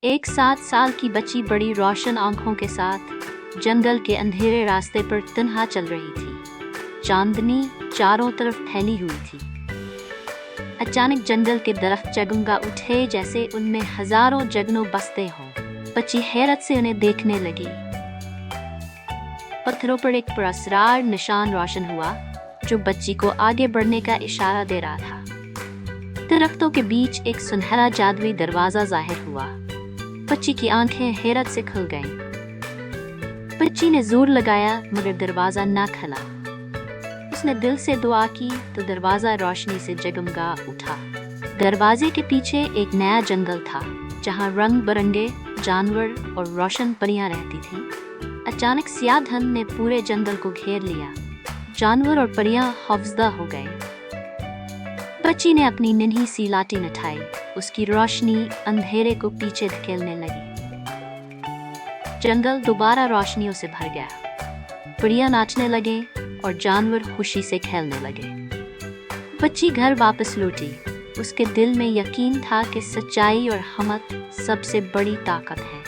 ایک 7 سال کی بچی بڑی روشن آنکھوں کے ساتھ جنگل کے اندھیرے راستے پر تنہا چل رہی تھی۔ چاندنی چاروں طرف پھیلی ہوئی تھی۔ اچانک جنگل کے درخت جگمگا اٹھے جیسے ان میں ہزاروں جگنو بستے ہوں۔ بچی حیرت سے انہیں دیکھنے لگی۔ پتھروں پر ایک پراسرار نشان روشن ہوا جو بچی کو آگے بڑھنے کا اشارہ دے رہا تھا۔ درختوں کے بیچ ایک سنہرا جادوئی دروازہ ظاہر ہوا۔ بچی کی آنکھیں حیرت سے کھل گئیں۔ بچی نے زور لگایا مگر دروازہ نہ کھلا۔ اس نے دل سے دعا کی تو دروازہ روشنی سے جگمگا اٹھا۔ دروازے کے پیچھے ایک نیا جنگل تھا جہاں رنگ برنگے جانور اور روشن پریاں رہتی تھیں۔ اچانک سیاہ دھند نے پورے جنگل کو گھیر لیا۔ جانور اور پریاں خوفزدہ ہو گئے۔ بچی نے اپنی ننھی سی لاٹھی اٹھائی۔ اس کی روشنی اندھیرے کو پیچھے دھکیلنے لگی۔ جنگل دوبارہ روشنیوں سے بھر گیا۔ پریاں ناچنے لگیں اور جانور خوشی سے کھیلنے لگے۔ بچی گھر واپس لوٹی۔ اس کے دل میں یقین تھا کہ سچائی اور ہمت سب سے بڑی طاقت ہے۔